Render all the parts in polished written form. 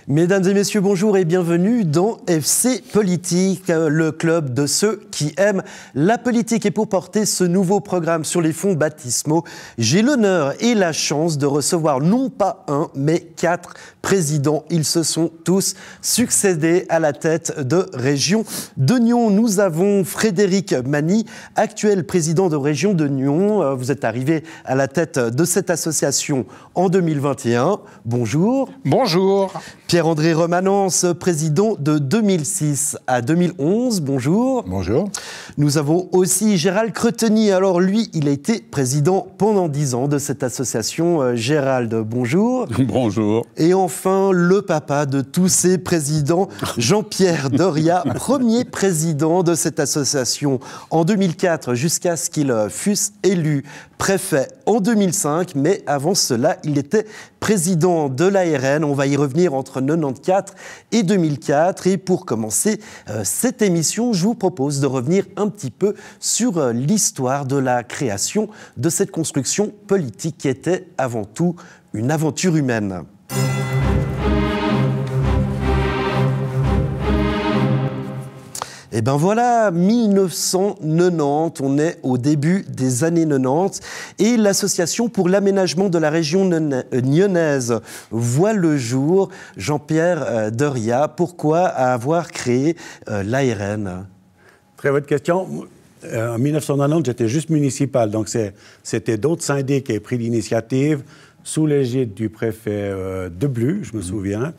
Mesdames et messieurs, bonjour et bienvenue dans FC Politique, le club de ceux qui aiment la politique. Et pour porter ce nouveau programme sur les fonds baptismaux, j'ai l'honneur et la chance de recevoir non pas un, mais 4 présidents. Ils se sont tous succédés à la tête de Région de Nyon. Nous avons Frédéric Mani, actuel président de Région de Nyon. Vous êtes arrivé à la tête de cette association en 2021. Bonjour. Bonjour. Pierre-André Remanence, président de 2006 à 2011. Bonjour. Bonjour. Nous avons aussi Gérald Creteny. Alors lui, il a été président pendant 10 ans de cette association. Gérald, bonjour. Bonjour. Et enfin, le papa de tous ces présidents, Jean-Pierre Doria, premier président de cette association en 2004 jusqu'à ce qu'il fût élu préfet en 2005. Mais avant cela, il était président de l'ARN. On va y revenir entre 1994 et 2004. Et pour commencer cette émission, je vous propose de revenir un petit peu sur l'histoire de la création de cette construction politique qui était avant tout une aventure humaine. Et ben voilà, 1990, on est au début des années 90 et l'Association pour l'aménagement de la région nyonnaise voit le jour. Jean-Pierre Doria, pourquoi avoir créé l'ARN? Très bonne question. En 1990, j'étais juste municipal, donc c'était d'autres syndics qui avaient pris l'initiative, sous l'égide du préfet Deblu, je me souviens,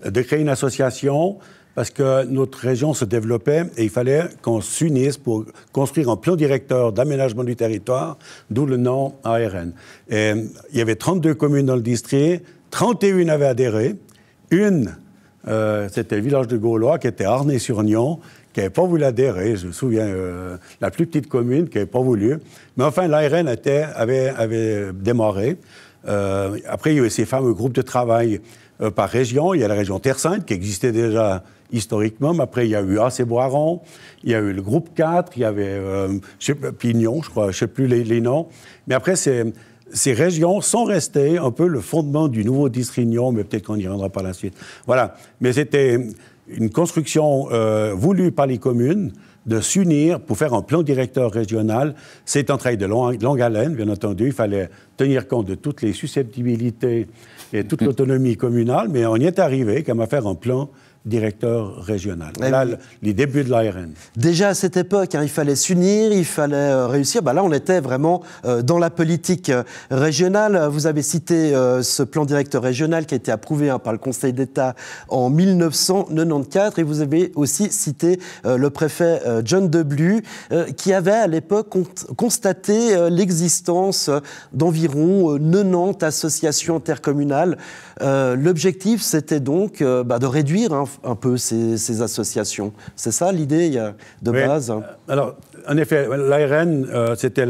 de créer une association parce que notre région se développait et il fallait qu'on s'unisse pour construire un plan directeur d'aménagement du territoire, d'où le nom ARN. Et il y avait 32 communes dans le district, 31 avaient adhéré, une, c'était le village de Gaulois, qui était Arnay-sur-Nyon, qui n'avait pas voulu adhérer, je me souviens, la plus petite commune qui n'avait pas voulu. Mais enfin, l'ARN avait démarré. Après, il y a eu ces fameux groupes de travail par région. Il y a la région Terre-Sainte qui existait déjà historiquement, mais après, il y a eu Acé-Boiron, il y a eu le groupe 4, il y avait Pignon, je crois, je ne sais plus les noms. Mais après, ces régions sont restées un peu le fondement du nouveau district Nyon, mais peut-être qu'on y reviendra par la suite. Voilà. Mais c'était une construction voulue par les communes de s'unir pour faire un plan directeur régional. C'est un travail de longue haleine, bien entendu. Il fallait tenir compte de toutes les susceptibilités et toute l'autonomie communale, mais on y est arrivé comme à faire un plan directeur régional. Voilà les débuts de l'ARN. Déjà à cette époque, il fallait s'unir, il fallait réussir. Là, on était vraiment dans la politique régionale. Vous avez cité ce plan directeur régional qui a été approuvé par le Conseil d'État en 1994. Et vous avez aussi cité le préfet John Deblu, qui avait à l'époque constaté l'existence d'environ 90 associations intercommunales. L'objectif, c'était donc de réduire un peu ces associations. C'est ça l'idée de base? Alors, en effet, l'ARN, c'était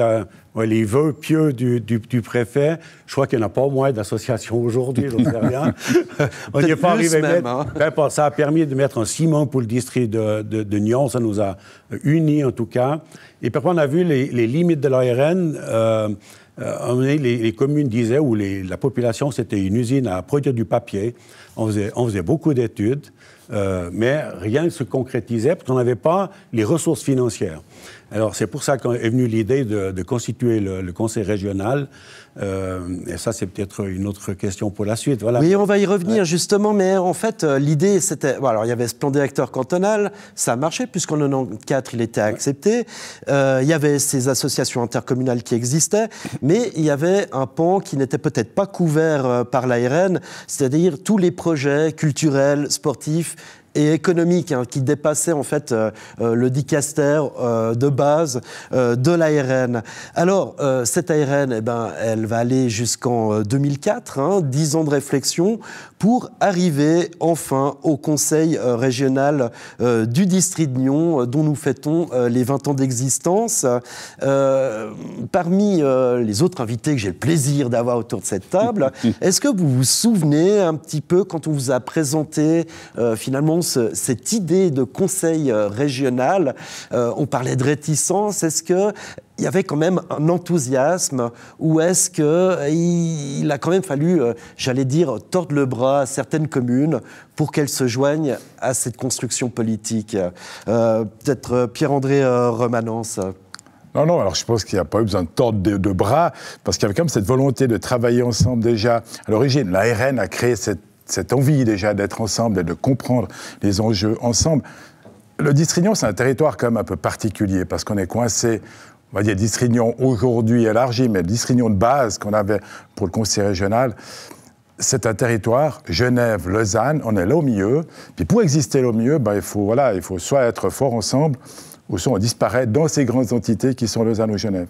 les vœux pieux du préfet. Je crois qu'il n'y en a pas moins d'associations aujourd'hui, j'en sais rien. On n'y est pas arrivé même. Ça a permis de mettre un ciment pour le district de Nyon. Ça nous a unis, en tout cas. Et puis on a vu les limites de l'ARN. Les communes disaient, ou la population, c'était une usine à produire du papier. On faisait beaucoup d'études, mais rien ne se concrétisait parce qu'on n'avait pas les ressources financières. Alors, c'est pour ça qu'est venue l'idée de constituer le conseil régional. Et ça, c'est peut-être une autre question pour la suite. Voilà. Oui, on va y revenir justement, mais en fait, l'idée, c'était... alors, il y avait ce plan directeur cantonal, ça a marché, puisqu'en 1994, il était accepté. Il y avait ces associations intercommunales qui existaient, mais il y avait un pan qui n'était peut-être pas couvert par l'ARN, c'est-à-dire tous les projets culturels, sportifs et économique qui dépassait en fait le dicaster de base de l'ARN. Alors, cette ARN, elle va aller jusqu'en 2004, 10 ans de réflexion pour arriver enfin au conseil régional du district de Nyon, dont nous fêtons les 20 ans d'existence. Parmi les autres invités que j'ai le plaisir d'avoir autour de cette table, est-ce que vous vous souvenez un petit peu quand on vous a présenté finalement cette idée de conseil régional. On parlait de réticence. Est-ce qu'il y avait quand même un enthousiasme ou est-ce qu'il a quand même fallu, j'allais dire, tordre le bras à certaines communes pour qu'elles se joignent à cette construction politique? Peut-être Pierre-André Romanence. Non, alors je pense qu'il n'y a pas eu besoin de tordre de bras, parce qu'il y avait quand même cette volonté de travailler ensemble déjà. À l'origine, l'ARN a créé cette envie déjà d'être ensemble et de comprendre les enjeux ensemble. Le Distrignon, c'est un territoire quand même un peu particulier, parce qu'on est coincé, on va dire Distrignon aujourd'hui élargi, mais le Distrignon de base qu'on avait pour le conseil régional, c'est un territoire, Genève, Lausanne, on est là au milieu. Puis pour exister là au milieu, il faut soit être fort ensemble, ou soit on disparaît dans ces grandes entités qui sont Lausanne ou Genève.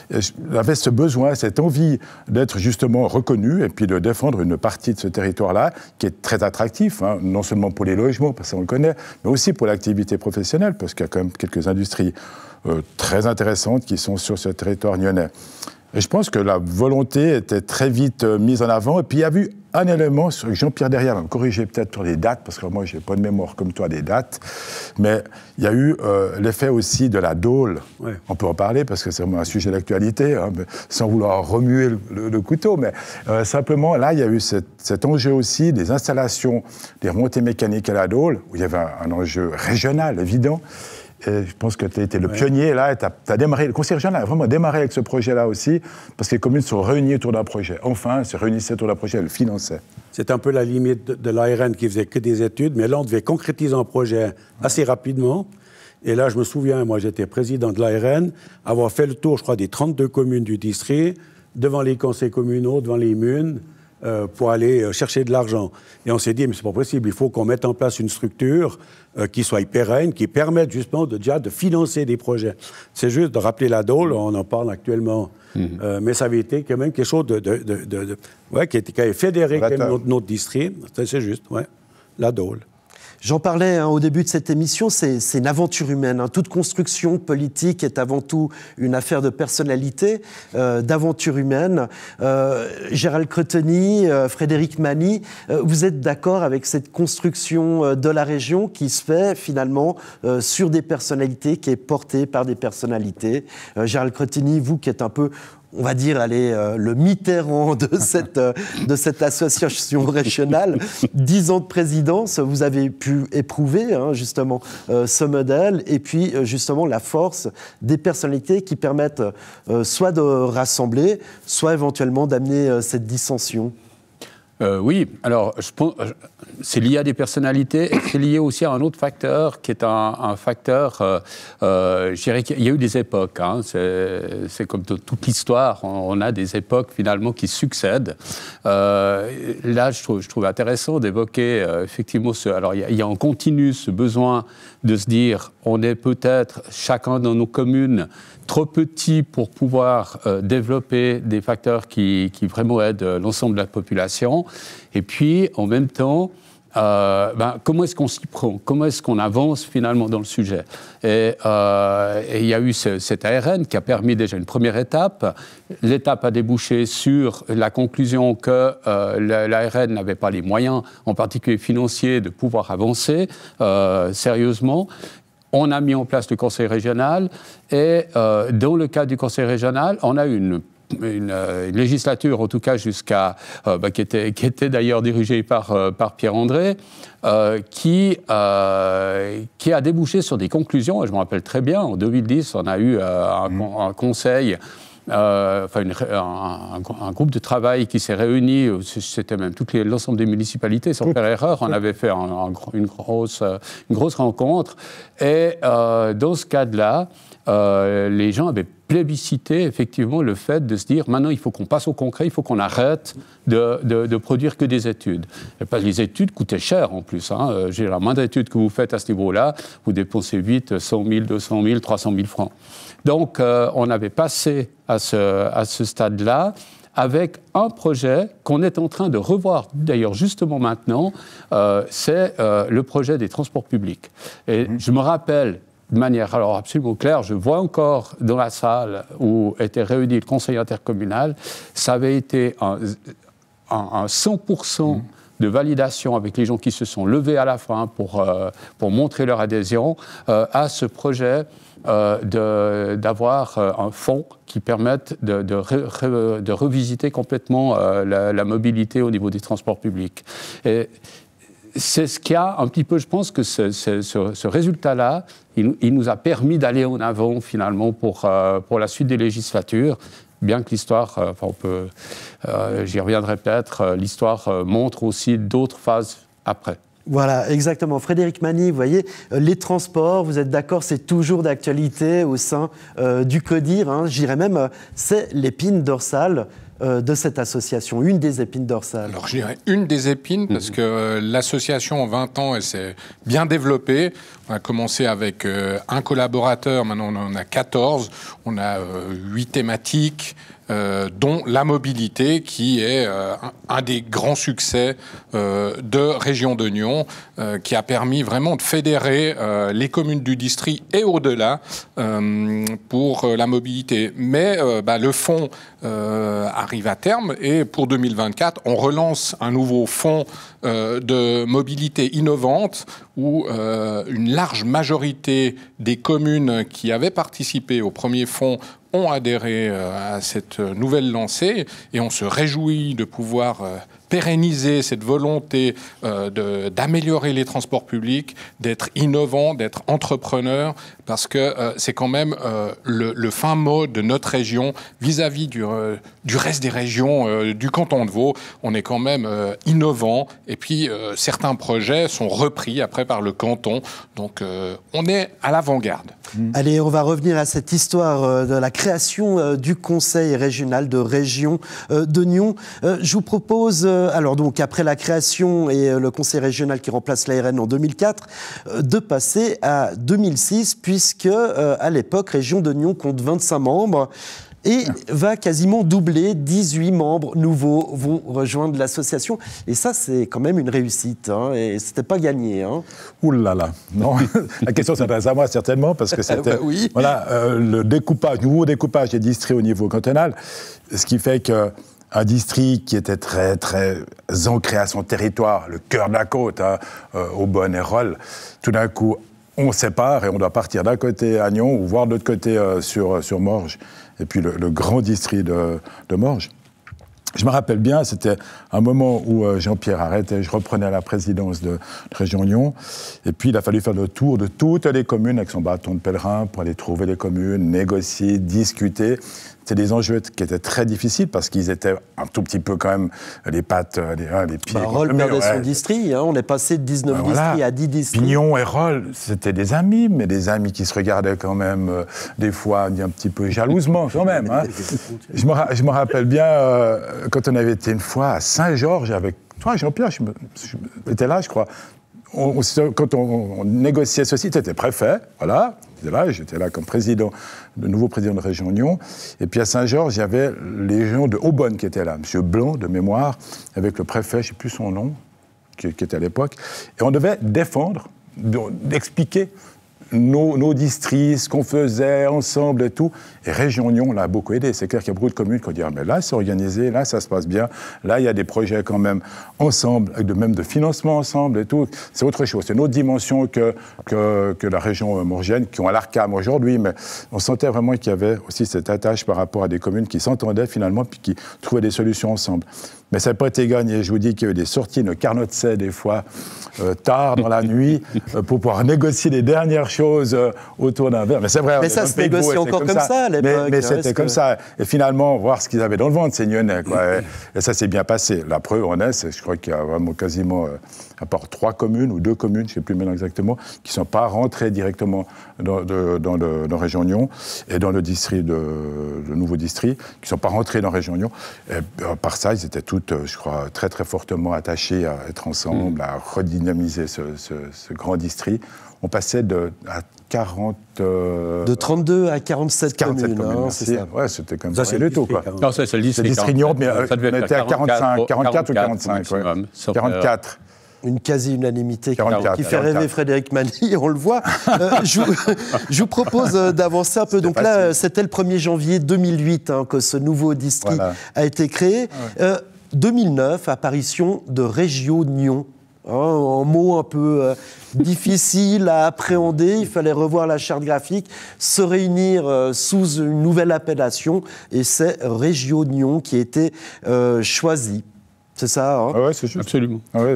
J'avais ce besoin, cette envie d'être justement reconnu et puis de défendre une partie de ce territoire-là qui est très attractif, hein, non seulement pour les logements, parce qu'on le connaît, mais aussi pour l'activité professionnelle, parce qu'il y a quand même quelques industries très intéressantes qui sont sur ce territoire nyonnais. Et je pense que la volonté était très vite mise en avant. Et puis il y a eu un élément, Jean-Pierre Derrière va me corriger peut-être sur les dates, parce que moi je n'ai pas de mémoire comme toi des dates, mais il y a eu l'effet aussi de la dôle. Ouais. On peut en parler parce que c'est vraiment un sujet d'actualité, hein, sans vouloir remuer le couteau, mais simplement là il y a eu cet enjeu aussi des installations, des remontées mécaniques à la dôle, où il y avait un enjeu régional évident. Et je pense que tu as été le pionnier, là, tu as démarré, le conseil régional a vraiment démarré avec ce projet-là aussi, parce que les communes sont réunies autour d'un projet. Enfin, se réunissaient autour d'un projet, elles le finançaient. C'est un peu la limite de l'ARN qui faisait que des études, mais là, on devait concrétiser un projet assez rapidement. Et là, je me souviens, moi, j'étais président de l'ARN, avoir fait le tour, je crois, des 32 communes du district, devant les conseils communaux, devant les MUN, pour aller chercher de l'argent. Et on s'est dit, mais c'est pas possible, il faut qu'on mette en place une structure qui soit pérenne, qui permette justement de financer des projets. C'est juste de rappeler la dôle, on en parle actuellement, mais ça avait été quand même quelque chose qui avait fédéré quand même notre district. C'est juste, la dôle. J'en parlais au début de cette émission, c'est une aventure humaine. Toute construction politique est avant tout une affaire de personnalité, d'aventure humaine. Gérald Cretonny, Frédéric Mani, vous êtes d'accord avec cette construction de la région qui se fait finalement sur des personnalités, qui est portée par des personnalités. Gérald Cretonny, vous qui êtes un peu, on va dire, le Mitterrand de cette association régionale, 10 ans de présidence, vous avez pu éprouver justement ce modèle et puis justement la force des personnalités qui permettent soit de rassembler, soit éventuellement d'amener cette dissension. Oui, alors je pense, c'est lié à des personnalités et c'est lié aussi à un autre facteur qui est un facteur, je dirais qu'il y a eu des époques, hein, c'est comme toute l'histoire, on a des époques finalement qui succèdent. Là, je trouve intéressant d'évoquer effectivement alors il y a en continu ce besoin de se dire, on est peut-être chacun dans nos communes trop petits pour pouvoir développer des facteurs qui vraiment aident l'ensemble de la population. Et puis, en même temps, comment est-ce qu'on s'y prend? Comment est-ce qu'on avance finalement dans le sujet? Et il y a eu cet ARN qui a permis déjà une première étape. L'étape a débouché sur la conclusion que l'ARN n'avait pas les moyens, en particulier financiers, de pouvoir avancer sérieusement. On a mis en place le conseil régional et dans le cadre du conseil régional, on a eu une législature, en tout cas jusqu'à qui était d'ailleurs dirigée par Pierre-André, qui a débouché sur des conclusions. Et je me rappelle très bien, en 2010, on a eu un conseil. Un groupe de travail qui s'est réuni, c'était même l'ensemble des municipalités, sans faire erreur, on avait fait une grosse rencontre. Et dans ce cadre-là, les gens avaient plébiscité effectivement le fait de se dire maintenant il faut qu'on passe au concret, il faut qu'on arrête de produire que des études. Et parce que les études coûtaient cher en plus. J'ai la moindre étude que vous faites à ce niveau-là, vous dépensez vite 100 000, 200 000, 300 000 francs. Donc on avait passé à ce stade-là avec un projet qu'on est en train de revoir, d'ailleurs justement maintenant, c'est le projet des transports publics. Et je me rappelle de manière alors absolument claire, je vois encore dans la salle où était réuni le conseil intercommunal, ça avait été un 100% de validation avec les gens qui se sont levés à la fin pour montrer leur adhésion à ce projet d'avoir un fonds qui permette de revisiter complètement la mobilité au niveau des transports publics. Et c'est ce qui a un petit peu, je pense que ce résultat-là, il nous a permis d'aller en avant finalement pour la suite des législatures. Bien que l'histoire, j'y reviendrai peut-être, l'histoire montre aussi d'autres phases après. Voilà, exactement. Frédéric Magny, vous voyez, les transports, vous êtes d'accord, c'est toujours d'actualité au sein du CODIR. Hein, je dirais même, c'est l'épine dorsale de cette association, une des épines dorsales. Alors, je dirais une des épines, parce que l'association, en 20 ans, elle s'est bien développée. On a commencé avec un collaborateur, maintenant on en a 14. On a 8 thématiques, dont la mobilité, qui est un des grands succès de Région de Nyon, qui a permis vraiment de fédérer les communes du district et au-delà pour la mobilité. Mais le fonds arrive à terme et pour 2024, on relance un nouveau fonds de mobilité innovante où une large majorité des communes qui avaient participé au premier fonds ont adhéré à cette nouvelle lancée et on se réjouit de pouvoir pérenniser cette volonté d'améliorer les transports publics, d'être innovant, d'être entrepreneur, parce que c'est quand même le fin mot de notre région vis-à-vis du reste des régions du canton de Vaud. On est quand même innovant et puis certains projets sont repris après par le canton, donc on est à l'avant-garde. Allez, on va revenir à cette histoire de la création du Conseil régional de Région de Nyon. Je vous propose, alors donc après la création et le Conseil régional qui remplace l'ARN en 2004, de passer à 2006, puisque à l'époque, Région de Nyon compte 25 membres. Et va quasiment doubler, 18 membres nouveaux vont rejoindre l'association. Et ça, c'est quand même une réussite, hein, et c'était pas gagné. Hein. Ouh là là, non. La question s'adresse à moi certainement, parce que c'était oui. Le nouveau découpage des districts au niveau cantonal, ce qui fait que un district qui était très, très ancré à son territoire, le cœur de la côte, hein, Aubonne et Rolle, tout d'un coup, on sépare et on doit partir d'un côté à Nyon ou voir de l'autre côté sur Morges. Et puis le grand district de Morges. Je me rappelle bien, c'était un moment où Jean-Pierre arrêtait, je reprenais la présidence de Région Nyon, et puis il a fallu faire le tour de toutes les communes avec son bâton de pèlerin pour aller trouver les communes, négocier, discuter. C'était des enjeux qui étaient très difficiles parce qu'ils étaient un tout petit peu quand même les pattes, les pieds. Rolle perdait son district, hein, on est passé de 19 districts à 10 districts. Pignon et Rolle, c'était des amis, mais des amis qui se regardaient quand même des fois un petit peu jalousement quand même. Hein. Je me rappelle bien quand on avait été une fois à Saint-Georges avec toi, Jean-Pierre, j'étais là, je crois. Quand on négociait ceci, tu étais préfet, voilà, j'étais là comme nouveau président de Région Nyon. Et puis à Saint-Georges, il y avait les gens de Aubonne qui étaient là, M. Blanc, de mémoire, avec le préfet, je ne sais plus son nom, qui était à l'époque. Et on devait défendre, d'expliquer nos districts, ce qu'on faisait ensemble et tout. Et Région Nyon l'a beaucoup aidé. C'est clair qu'il y a beaucoup de communes qui ont dit « mais là, c'est organisé, là, ça se passe bien, là, il y a des projets quand même ensemble, même de financement ensemble et tout. » C'est autre chose. C'est une autre dimension que la région morgienne, qui ont à l'ARCAM aujourd'hui, mais on sentait vraiment qu'il y avait aussi cette attache par rapport à des communes qui s'entendaient finalement, puis qui trouvaient des solutions ensemble. Mais ça n'a pas été gagné. Je vous dis qu'il y a eu des sorties de carnotset des fois, tard dans la nuit, pour pouvoir négocier les dernières choses autour d'un verre. Mais c'est vrai. Mais ça se négocie encore comme ça à l'époque. Mais c'était comme ça. Et finalement, voir ce qu'ils avaient dans le ventre, ces Nyonnais, quoi. Et ça s'est bien passé. La preuve en est, je crois qu'il y a vraiment quasiment, à part 3 communes ou 2 communes, je ne sais plus maintenant exactement, qui ne sont pas rentrées directement dans Région Nyon et dans le nouveau district, qui ne sont pas rentrées dans Région Nyon. Et par ça, ils étaient toutes, je crois, très très fortement attachés à être ensemble, à redynamiser ce grand district. On passait à 40... De 32 à 47 communes, hein, c'est ça. Ouais, c'était comme ça. C'est le tout, quoi. Non, c'est le district. C'est district Nyon, mais on était à 44 ou 45, ouais. 44. Une quasi-unanimité qui fait rêver Frédéric Magny, on le voit. Je vous propose d'avancer un peu. Donc là, c'était le 1er janvier 2008 que ce nouveau district a été créé. 2009, apparition de Régionion. Un mot un peu difficile à appréhender, il fallait revoir la charte graphique, se réunir sous une nouvelle appellation, et c'est Régionion qui a été choisi. C'est ça, hein? Oui, c'est juste. Absolument. Ouais.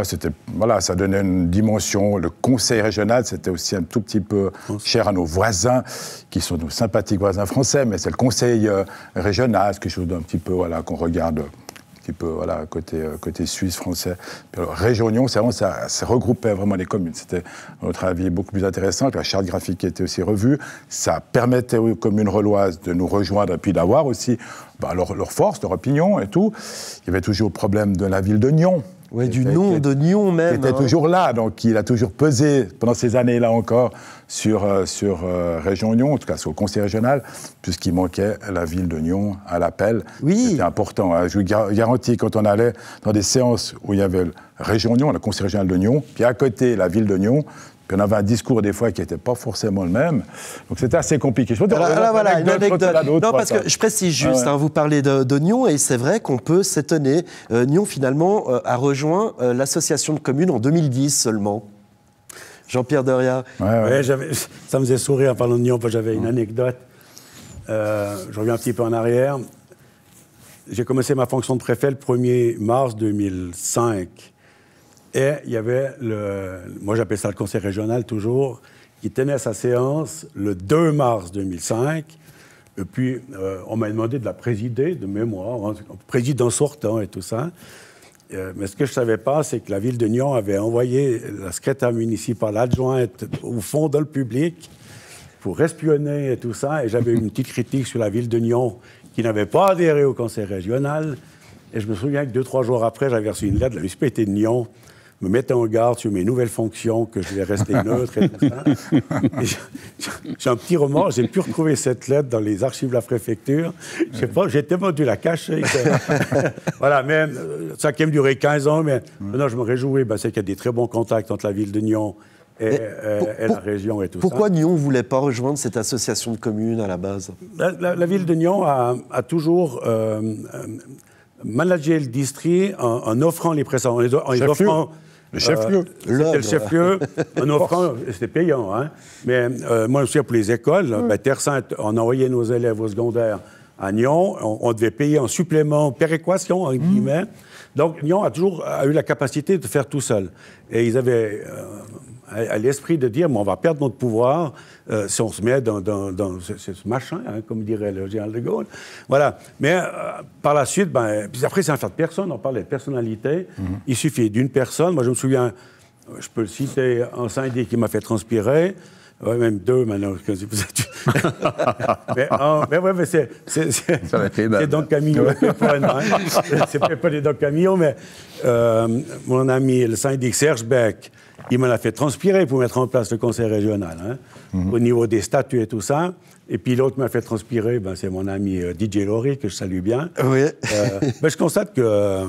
C'était, voilà, ça donnait une dimension. Le conseil régional, c'était aussi un tout petit peu cher à nos voisins, qui sont nos sympathiques voisins français, mais c'est le conseil régional, c'est quelque chose d'un petit peu, voilà, qu'on regarde un petit peu, voilà, côté suisse, français. Puis alors, Régionion, c'est vraiment, ça regroupait vraiment les communes. C'était, à notre avis, beaucoup plus intéressant. La charte graphique qui était aussi revue. Ça permettait aux communes reloises de nous rejoindre et puis d'avoir aussi leur force, leur opinion et tout. Il y avait toujours le problème de la ville de Nyon. Oui, du nom de Nyon même. Qui était toujours là, donc il a toujours pesé pendant ces années-là encore sur Région Nyon, en tout cas sur le conseil régional, puisqu'il manquait la ville de Nyon à l'appel. Oui. C'était important. Hein. Je vous garantis, quand on allait dans des séances où il y avait Région Nyon, le conseil régional de Nyon, puis à côté la ville de Nyon, puis on avait un discours des fois qui n'était pas forcément le même. Donc c'était assez compliqué. Voilà, une anecdote. Non, parce que je précise juste, vous parlez de Nyon, et c'est vrai qu'on peut s'étonner. Nyon, finalement, a rejoint l'association de communes en 2010 seulement. Jean-Pierre Deria. Ouais, ça me faisait sourire en parlant de Nyon, parce que j'avais une anecdote. Je reviens un petit peu en arrière. J'ai commencé ma fonction de préfet le 1er mars 2005. Et il y avait moi j'appelle ça le conseil régional toujours, qui tenait sa séance le 2 mars 2005. Et puis, on m'a demandé de la présider, de mémoire, président sortant et tout ça. Mais ce que je ne savais pas, c'est que la ville de Nyon avait envoyé la secrétaire municipale adjointe au fond dans le public pour espionner et tout ça. Et j'avais une petite critique sur la ville de Nyon qui n'avait pas adhéré au conseil régional. Et je me souviens que 2-3 jours après, j'avais reçu une lettre de la municipalité de Nyon me mettant en garde sur mes nouvelles fonctions, que je vais rester neutre et tout ça. Et j'ai un petit remords, j'ai pu retrouver cette lettre dans les archives de la préfecture. Je sais pas, j'ai tellement dû la cacher. Voilà, mais ça a quand même duré 15 ans, mais maintenant je me réjouis, c'est qu'il y a des très bons contacts entre la ville de Nyon et la région et tout ça. Pourquoi Nyon ne voulait pas rejoindre cette association de communes à la base? La ville de Nyon a toujours managé le district en offrant les prestations. Le chef-lieu. C'était le chef-lieu, en offrant, c'était payant, hein. Mais moi, je me souviens, pour les écoles, Terre Sainte, on envoyait nos élèves au secondaire à Nyon, on devait payer en supplément, péréquation, en guillemets. Donc, Nyon a toujours eu la capacité de faire tout seul. Et ils avaient à l'esprit de dire, on va perdre notre pouvoir si on se met dans ce machin, hein, comme dirait le général de Gaulle. Voilà. Mais par la suite, puis après, c'est un affaire de personne. On parlait de personnalité. Il suffit d'une personne. Moi, je me souviens, je peux le citer, un syndic qui m'a fait transpirer. Ouais, même deux maintenant. mais c'est Don Camillo. C'est pas les Don Camillo, mais mon ami, le syndic Serge Beck, il m'en a fait transpirer pour mettre en place le conseil régional, hein, au niveau des statuts et tout ça. Et puis l'autre m'a fait transpirer, c'est mon ami DJ Laurie, que je salue bien. Oui. Mais je constate que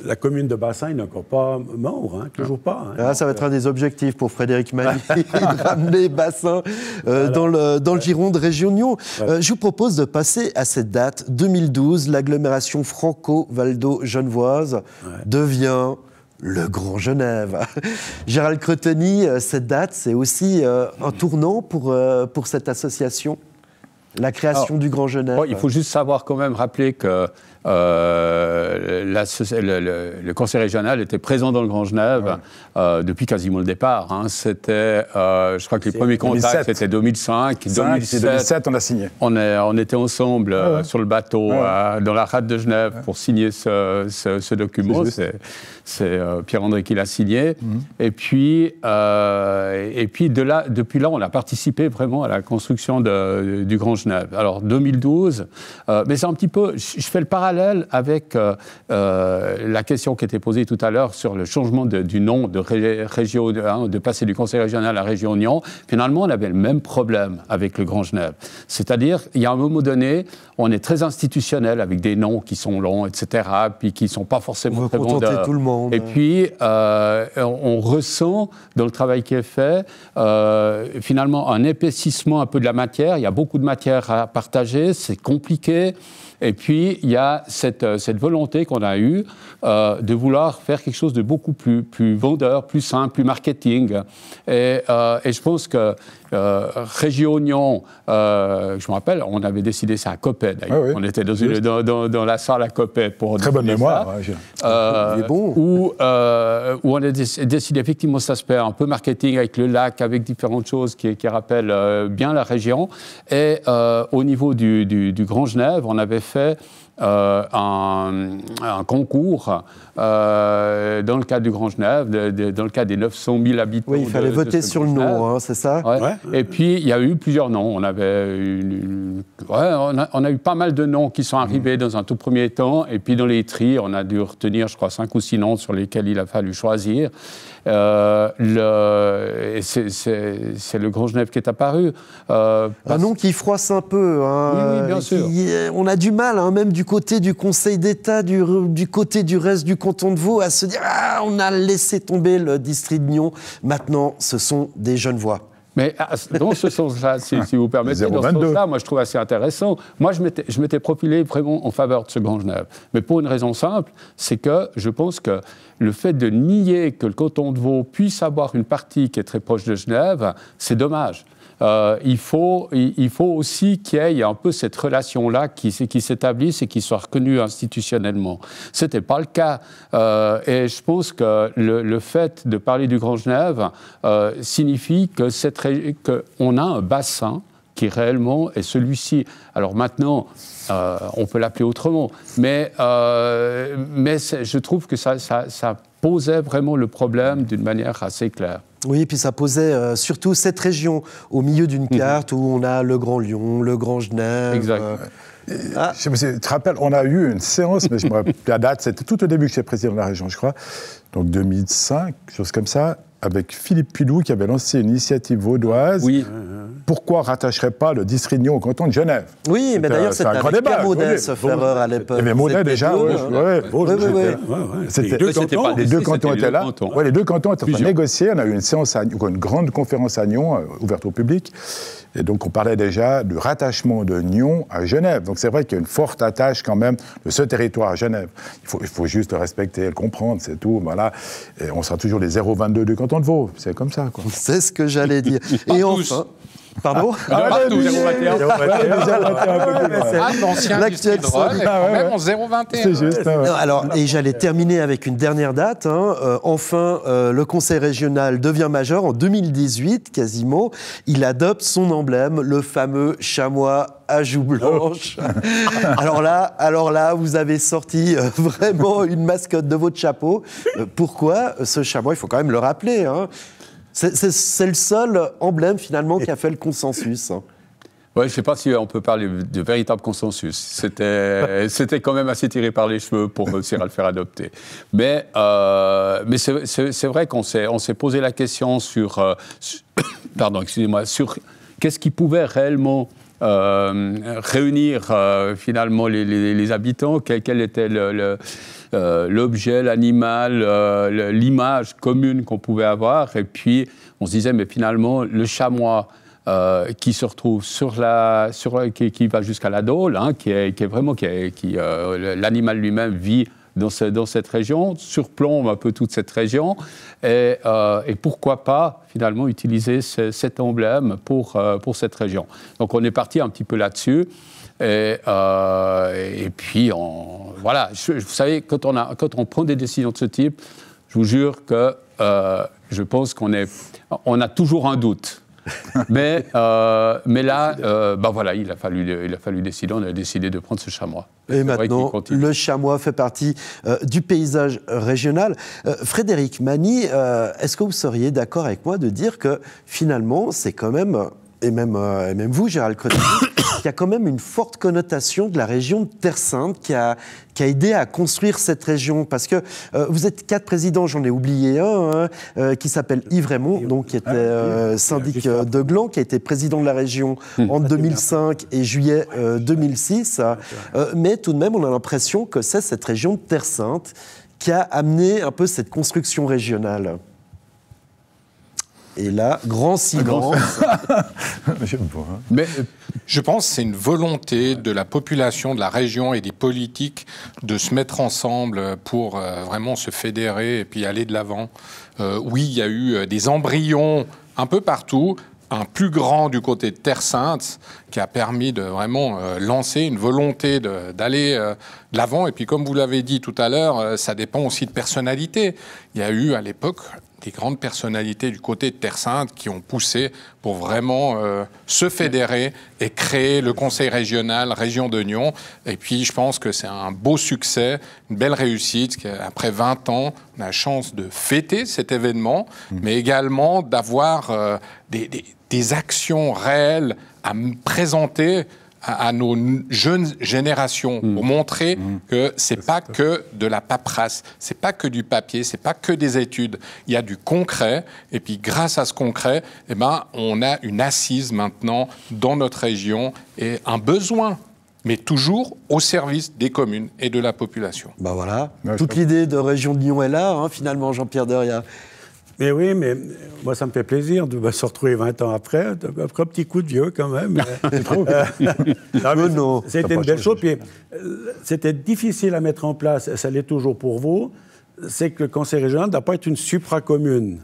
la commune de Bassin n'est encore pas membre, hein, toujours pas. Hein. Ça va être un des objectifs pour Frédéric Magny, de ramener Bassin dans le giron de Région Nyon. Je vous propose de passer à cette date, 2012, l'agglomération franco-valdo-genevoise devient le Grand Genève. Gérald Cretonny, cette date, c'est aussi un tournant pour cette association, la création du Grand Genève. Il faut juste savoir quand même rappeler que le conseil régional était présent dans le Grand Genève depuis quasiment le départ. Hein. C'était, je crois que les premiers contacts, c'était 2005. 2007, on a signé. On était ensemble sur le bateau dans la rade de Genève pour signer ce document. C'est Pierre-André qui l'a signé. Et puis depuis là, on a participé vraiment à la construction du Grand Genève. Alors 2012, mais c'est un petit peu, je fais le parallèle avec la question qui était posée tout à l'heure sur le changement du nom de région, de passer du conseil régional à Région Nyon. Finalement, on avait le même problème avec le Grand Genève. C'est-à-dire, il y a un moment donné, on est très institutionnel avec des noms qui sont longs, etc., puis qui ne sont pas forcément très bons. Tout le monde. Et puis, on ressent, dans le travail qui est fait, finalement, un épaississement un peu de la matière. Il y a beaucoup de matière à partager, c'est compliqué. Et puis, il y a cette volonté qu'on a eue de vouloir faire quelque chose de beaucoup plus vendeur, plus simple, plus marketing. Et je pense que Région-Union, je me rappelle, on avait décidé ça à Coppet, d'ailleurs. Ah oui. On était dans la salle à Coppet pour Très bonne mémoire. Il est bon. où on a décidé effectivement cet aspect un peu marketing avec le lac, avec différentes choses qui rappellent bien la région. Et au niveau du Grand Genève, on avait fait un concours dans le cadre du Grand Genève, dans le cadre des 900 000 habitants. Oui, il fallait voter sur le nom, hein, c'est ça? Ouais. Ouais. Et puis, il y a eu plusieurs noms. On avait on a eu pas mal de noms qui sont arrivés dans un tout premier temps. Et puis, dans les tris, on a dû retenir, je crois, 5 ou 6 noms sur lesquels il a fallu choisir. C'est le Grand Genève qui est apparu. Un nom qui froisse un peu. Hein, oui, bien sûr. On a du mal, hein, même du côté du Conseil d'État, du côté du reste du canton de Vaud, à se dire « Ah, on a laissé tomber le district de Nyon. Maintenant, ce sont des Genevois. » Mais dans ce sens-là, si vous permettez, dans ce sens-là, moi je trouve assez intéressant. Moi, je m'étais profilé vraiment en faveur de ce Grand Genève. Mais pour une raison simple, c'est que je pense que le fait de nier que le canton de Vaud puisse avoir une partie qui est très proche de Genève, c'est dommage. Il faut aussi qu'il y ait un peu cette relation-là qui s'établisse et qui soit reconnue institutionnellement. Ce n'était pas le cas. Et je pense que le fait de parler du Grand Genève signifie qu'on a un bassin qui réellement est celui-ci. Alors maintenant, on peut l'appeler autrement, mais je trouve que ça posait vraiment le problème d'une manière assez claire. Oui, et puis ça posait surtout cette région au milieu d'une carte où on a le Grand Lyon, le Grand Genève. Exact. Je te rappelle, on a eu une séance, mais je me rappelle la date, c'était tout au début que j'étais président de la région, je crois, donc 2005, chose comme ça, avec Philippe Pudou qui avait lancé une initiative vaudoise. Oui. Pourquoi rattacherait pas le district de Nyon au canton de Genève? Oui, mais d'ailleurs, c'était avec Maudet, ce Ferrer, à l'époque. Il y avait Maudet déjà, oui. Les deux cantons étaient là. Ouais, les deux cantons étaient négociés. On a eu une grande conférence à Nyon, ouverte au public. Et donc, on parlait déjà du rattachement de Nyon à Genève. Donc, c'est vrai qu'il y a une forte attache quand même de ce territoire à Genève. Il faut juste le respecter et le comprendre, c'est tout. Voilà. Et on sera toujours les 0,22 du canton de Vaud. C'est comme ça, quoi. C'est ce que j'allais dire. Et enfin... Pardon? Partout, 0,21. L'ancien L'actuel district de Rome est quand même en 0,21. C'est juste. Alors, et j'allais terminer avec une dernière date. Enfin, le Conseil régional devient majeur en 2018, quasiment. Il adopte son emblème, le fameux chamois à joues blanches. Alors là, vous avez sorti vraiment une mascotte de votre chapeau. Pourquoi ce chamois? Il faut quand même le rappeler, hein. C'est le seul emblème, finalement, qui a fait le consensus. Oui, je ne sais pas si on peut parler de véritable consensus. C'était quand même assez tiré par les cheveux pour réussir à le faire adopter. Mais c'est vrai qu'on s'est posé la question sur qu'est-ce qui pouvait réellement réunir finalement les habitants, quel était l'objet, l'animal, l'image commune qu'on pouvait avoir. Et puis, on se disait, mais finalement, le chamois qui se retrouve qui va jusqu'à la Dôle, hein, l'animal lui-même vit dans cette région, surplombe un peu toute cette région, et pourquoi pas, finalement, utiliser cet emblème pour cette région. Donc, on est parti un petit peu là-dessus. Et puis, voilà, vous savez, quand on prend des décisions de ce type, je vous jure que je pense qu'on a toujours un doute. Mais là, voilà, il a fallu décider, on a décidé de prendre ce chamois. Et maintenant, le chamois fait partie du paysage régional. Frédéric Mani, est-ce que vous seriez d'accord avec moi de dire que finalement, c'est quand même... Et même vous, Gérald Cronenberg, il y a quand même une forte connotation de la région de Terre Sainte qui a aidé à construire cette région. Parce que vous êtes 4 présidents, j'en ai oublié un, qui s'appelle Yves Raymond, donc, qui était syndic de Gland, qui a été président de la région entre 2005 et juillet 2006. Mais tout de même, on a l'impression que c'est cette région de Terre Sainte qui a amené un peu cette construction régionale. Et là, grand silence. Mais je pense que c'est une volonté de la population, de la région et des politiques de se mettre ensemble pour vraiment se fédérer et puis aller de l'avant. Oui, il y a eu des embryons un peu partout, un plus grand du côté de Terre Sainte qui a permis de vraiment lancer une volonté d'aller de l'avant. Et puis comme vous l'avez dit tout à l'heure, ça dépend aussi de personnalité. Il y a eu à l'époque des grandes personnalités du côté de Terre Sainte qui ont poussé pour vraiment se fédérer et créer le conseil régional Région de Nyon. Et puis, je pense que c'est un beau succès, une belle réussite. Après 20 ans, on a la chance de fêter cet événement, mais également d'avoir des actions réelles à présenter à nos jeunes générations pour montrer que c'est pas que de la paperasse, c'est pas que du papier, c'est pas que des études. Il y a du concret et puis grâce à ce concret, eh ben, on a une assise maintenant dans notre région et un besoin, mais toujours au service des communes et de la population. Ben voilà, toute l'idée de Région de Nyon est là, hein, finalement, Jean-Pierre Deria. Mais oui, mais moi, ça me fait plaisir de se retrouver 20 ans après un petit coup de vieux quand même. C'était une belle chose. Puis, c'était difficile à mettre en place, ça l'est toujours pour vous, c'est que le conseil régional ne doit pas être une supra-commune.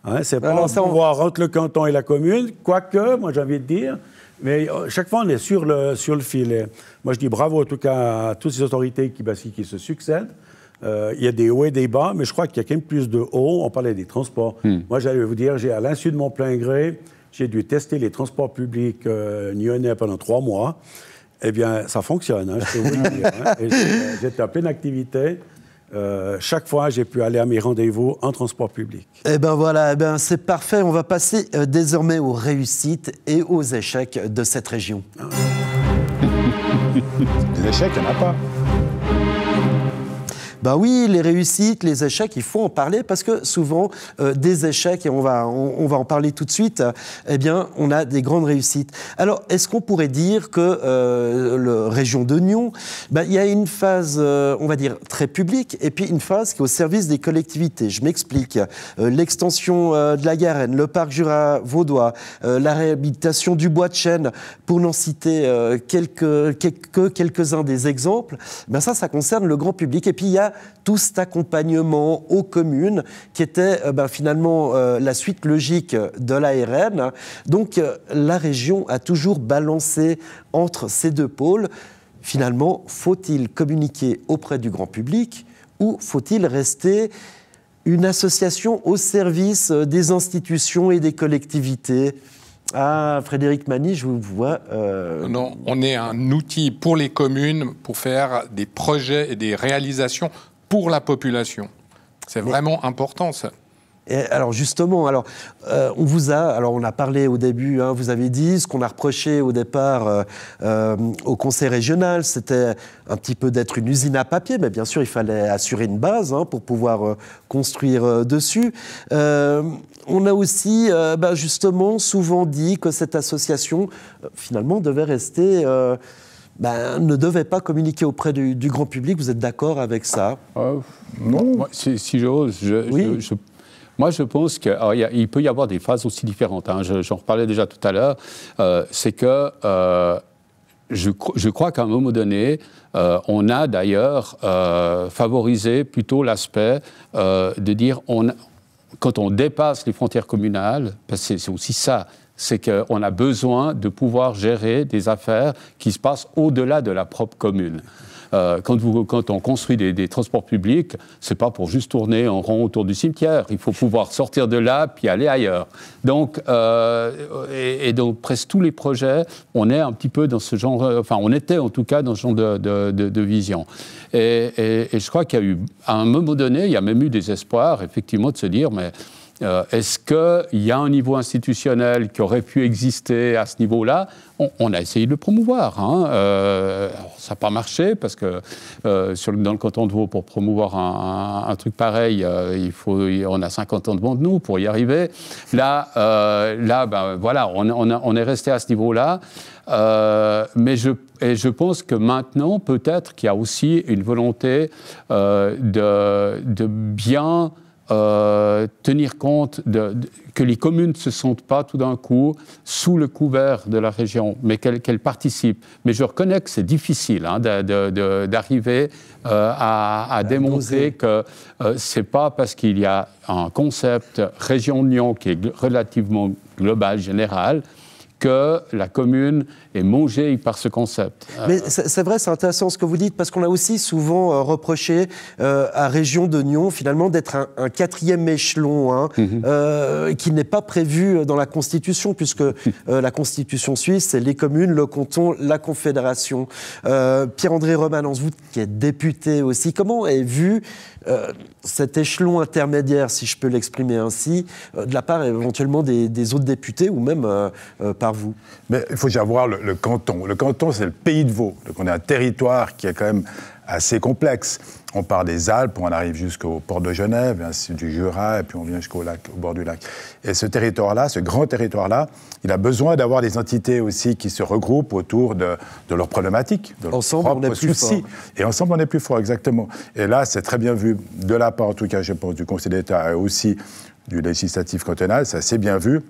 Hein, c'est pas un pouvoir entre le canton et la commune, quoique, moi j'ai envie de dire, mais chaque fois on est sur le fil. Moi je dis bravo en tout cas à toutes ces autorités qui se succèdent. Il y a des hauts et des bas, mais je crois qu'il y a quand même plus de hauts. On parlait des transports. Moi, j'allais vous dire, à l'insu de mon plein gré, j'ai dû tester les transports publics nyonnais pendant 3 mois. Eh bien, ça fonctionne, hein, je peux vous le dire. Hein. J'étais en pleine activité. Chaque fois, j'ai pu aller à mes rendez-vous en transport public. Eh bien voilà, c'est parfait. On va passer désormais aux réussites et aux échecs de cette région. Des échecs, il n'y en a pas. Ben oui, les réussites, les échecs, il faut en parler parce que souvent, des échecs, et on va en parler tout de suite, eh bien, on a des grandes réussites. Alors, est-ce qu'on pourrait dire que la région de Nyon, il y a une phase, on va dire, très publique et puis une phase qui est au service des collectivités. Je m'explique. L'extension de la Garenne, le parc Jura vaudois, la réhabilitation du bois de chêne, pour n'en citer quelques-uns des exemples, ça concerne le grand public. Et puis, il y a tout cet accompagnement aux communes qui était finalement la suite logique de l'ARN. Donc la région a toujours balancé entre ces deux pôles. Finalement, faut-il communiquer auprès du grand public ou faut-il rester une association au service des institutions et des collectivités ? Ah, Frédéric Mani, je vous vois. Non, on est un outil pour les communes pour faire des projets et des réalisations pour la population. C'est vraiment important, ça. Et alors justement, on a parlé au début, hein, vous avez dit, ce qu'on a reproché au départ au conseil régional, c'était un petit peu d'être une usine à papier, mais bien sûr, il fallait assurer une base pour pouvoir construire dessus. On a aussi, justement, souvent dit que cette association, finalement, devait rester... ne devait pas communiquer auprès du grand public. Vous êtes d'accord avec ça ? Non. Moi, si j'ose, moi, je pense qu'il peut y avoir des phases aussi différentes. Hein. J'en reparlais déjà tout à l'heure. C'est que je crois qu'à un moment donné, on a d'ailleurs favorisé plutôt l'aspect de dire quand on dépasse les frontières communales, parce que c'est aussi ça, c'est qu'on a besoin de pouvoir gérer des affaires qui se passent au-delà de la propre commune. Quand on construit des transports publics, c'est pas pour juste tourner en rond autour du cimetière. Il faut pouvoir sortir de là puis aller ailleurs. Donc, donc presque tous les projets, on est un petit peu dans ce genre. Enfin, on était en tout cas dans ce genre de vision. Et je crois qu'il y a eu, à un moment donné, il y a même eu des espoirs, effectivement, de se dire, mais est-ce qu'il y a un niveau institutionnel qui aurait pu exister à ce niveau-là ? On a essayé de le promouvoir. Hein. Ça n'a pas marché parce que dans le canton de Vaud, pour promouvoir un truc pareil, on a 50 ans devant nous pour y arriver. Là, voilà, on est resté à ce niveau-là. Mais je pense que maintenant, peut-être qu'il y a aussi une volonté de bien tenir compte que les communes ne se sentent pas tout d'un coup sous le couvert de la région, mais qu'elles participent. Mais je reconnais que c'est difficile d'arriver à démontrer que ce n'est pas parce qu'il y a un concept région de Nyon qui est relativement global, général, que la commune est mangée par ce concept. Mais c'est vrai, c'est intéressant ce que vous dites, parce qu'on a aussi souvent reproché à Région de Nyon, finalement, d'être un quatrième échelon, qui n'est pas prévu dans la Constitution, puisque la Constitution suisse, c'est les communes, le canton, la Confédération. Pierre-André Romanens, vous qui êtes député aussi, comment est vu cet échelon intermédiaire, si je peux l'exprimer ainsi, de la part éventuellement des autres députés, ou même par vous? Mais il faut déjà voir le canton. Le canton, c'est le pays de Vaud. Donc on a un territoire qui est quand même assez complexe. On part des Alpes, on arrive jusqu'au port de Genève, ainsi du Jura, et puis on vient jusqu'au lac, au bord du lac. Et ce territoire-là, ce grand territoire-là, il a besoin d'avoir des entités aussi qui se regroupent autour de leurs problématiques, de leurs propres soucis. Et ensemble, on est plus fort, exactement. Et là, c'est très bien vu, de la part, en tout cas, je pense, du Conseil d'État et aussi du législatif cantonal, c'est assez bien vu.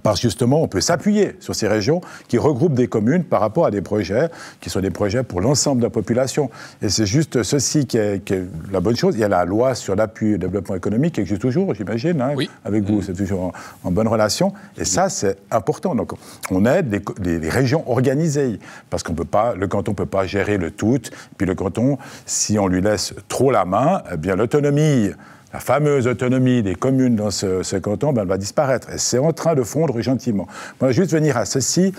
Parce justement, on peut s'appuyer sur ces régions qui regroupent des communes par rapport à des projets qui sont des projets pour l'ensemble de la population. Et c'est juste ceci qui est la bonne chose. Il y a la loi sur l'appui au développement économique qui existe toujours, j'imagine, oui. Avec vous, c'est toujours en bonne relation. Et ça, c'est important. Donc, on aide les régions organisées, parce qu'on peut pas, le canton ne peut pas gérer le tout. Puis le canton, si on lui laisse trop la main, eh bien l'autonomie, la fameuse autonomie des communes dans ce canton, elle va disparaître. Et c'est en train de fondre gentiment. Moi, juste venir à ceci,